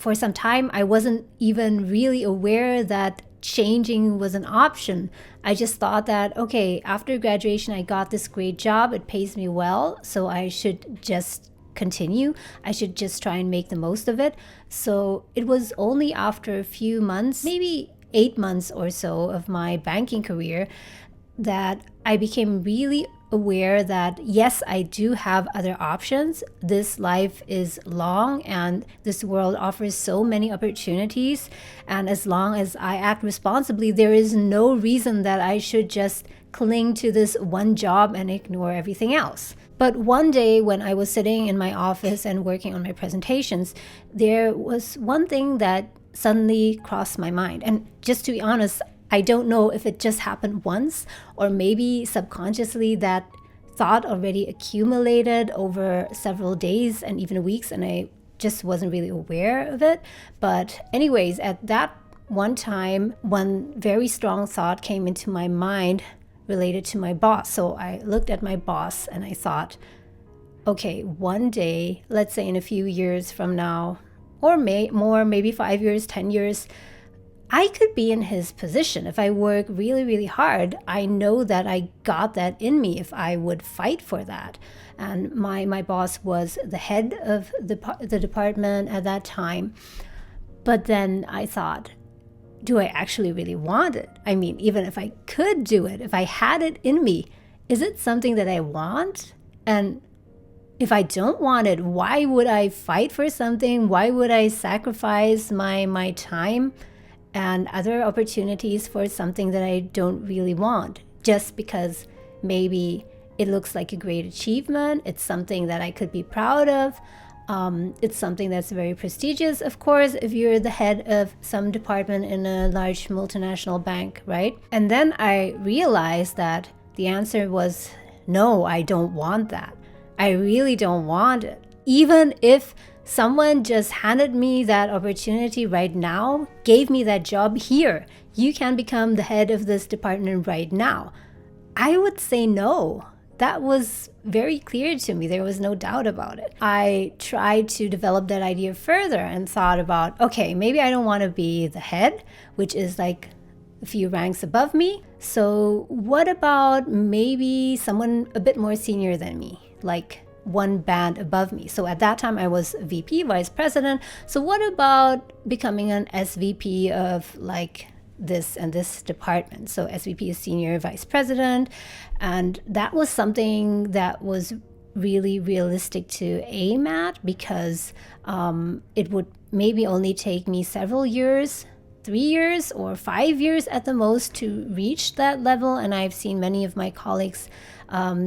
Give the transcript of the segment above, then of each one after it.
for some time, I wasn't even really aware that changing was an option. I just thought that, okay, after graduation, I got this great job. It pays me well, so I should just continue. I should just try and make the most of it. So it was only after a few months, maybe 8 months or so of my banking career, that I became really aware that yes, I do have other options. This life is long and this world offers so many opportunities. And as long as I act responsibly, there is no reason that I should just cling to this one job and ignore everything else. But one day when I was sitting in my office and working on my presentations, there was one thing that suddenly crossed my mind. And just to be honest, I don't know if it just happened once or maybe subconsciously that thought already accumulated over several days and even weeks, and I just wasn't really aware of it. But anyways, at that one time, one very strong thought came into my mind related to my boss. So I looked at my boss and I thought, okay, one day, let's say in a few years from now, or more, maybe 5 years, 10 years, I could be in his position. If I work really, really hard, I know that I got that in me if I would fight for that. And my boss was the head of the department at that time. But then I thought, do I actually really want it? I mean, even if I could do it, if I had it in me, is it something that I want? And if I don't want it, why would I fight for something? Why would I sacrifice my time and other opportunities for something that I don't really want, just because maybe it looks like a great achievement, it's something that I could be proud of, it's something that's very prestigious, of course, if you're the head of some department in a large multinational bank, right? And then I realized that the answer was, no, I don't want that. I really don't want it. Even if someone just handed me that opportunity right now, gave me that job here, you can become the head of this department right now, I would say no. That was very clear to me. There was no doubt about it. I tried to develop that idea further and thought about, okay, maybe I don't want to be the head, which is like a few ranks above me. So what about maybe someone a bit more senior than me, like one band above me? So at that time I was VP, vice president. So what about becoming an SVP of like this and this department? So SVP is senior vice president. And that was something that was really realistic to aim at, because it would maybe only take me several years, 3 years or 5 years at the most, to reach that level. And I've seen many of my colleagues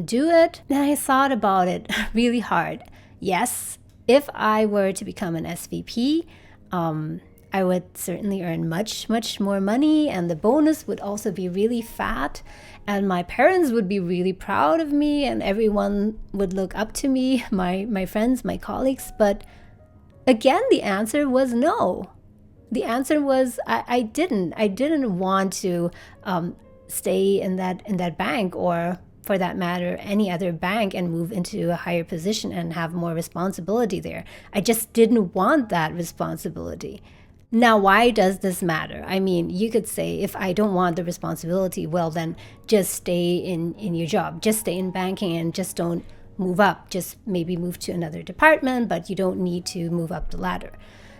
do it. And I thought about it really hard. Yes, if I were to become an SVP, I would certainly earn much, much more money, and the bonus would also be really fat, and my parents would be really proud of me, and everyone would look up to me, my friends, my colleagues. But again, the answer was no. The answer was I didn't want to stay in that bank, or for that matter, any other bank, and move into a higher position and have more responsibility there. I just didn't want that responsibility. Now, why does this matter? I mean, you could say, if I don't want the responsibility, well, then just stay in your job. Just stay in banking and just don't move up. Just maybe move to another department, but you don't need to move up the ladder.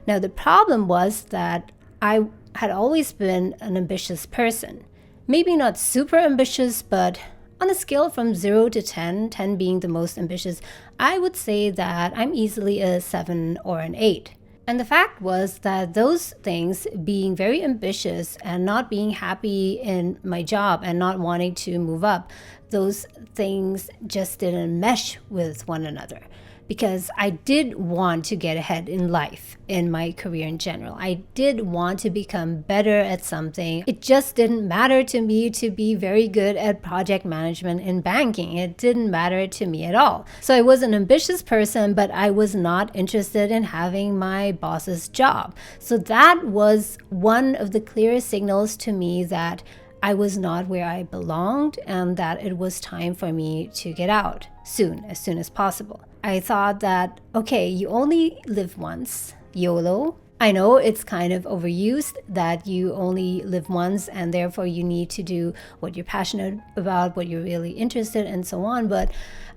Now, the problem was that I had always been an ambitious person. Maybe not super ambitious, but on a scale from 0 to 10, 10 being the most ambitious, I would say that I'm easily a 7 or an 8. And the fact was that those things, being very ambitious and not being happy in my job and not wanting to move up, those things just didn't mesh with one another. Because I did want to get ahead in life, in my career in general. I did want to become better at something. It just didn't matter to me to be very good at project management in banking. It didn't matter to me at all. So I was an ambitious person, but I was not interested in having my boss's job. So that was one of the clearest signals to me that I was not where I belonged, and that it was time for me to get out soon as possible. I thought that, okay, you only live once, YOLO, I know it's kind of overused that you only live once and therefore you need to do what you're passionate about, what you're really interested in, and so on. But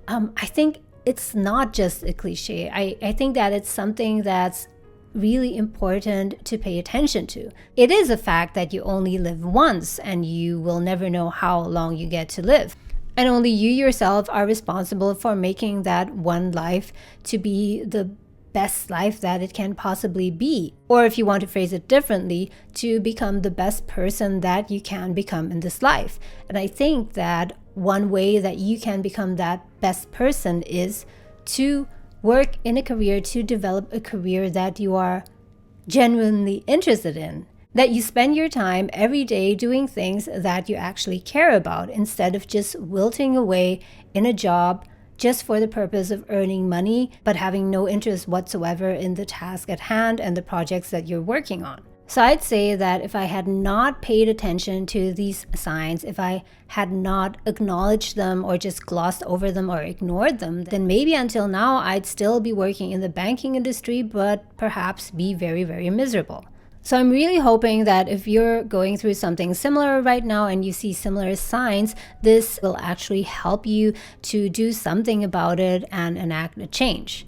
I think it's not just a cliche. I think that it's something that's really important to pay attention to. It is a fact that you only live once and you will never know how long you get to live. And only you yourself are responsible for making that one life to be the best life that it can possibly be. Or if you want to phrase it differently, to become the best person that you can become in this life. And I think that one way that you can become that best person is to work in a career, to develop a career that you are genuinely interested in. That you spend your time every day doing things that you actually care about instead of just wilting away in a job just for the purpose of earning money, but having no interest whatsoever in the task at hand and the projects that you're working on. So I'd say that if I had not paid attention to these signs, if I had not acknowledged them or just glossed over them or ignored them, then maybe until now I'd still be working in the banking industry, but perhaps be very, very miserable. So I'm really hoping that if you're going through something similar right now and you see similar signs, this will actually help you to do something about it and enact a change.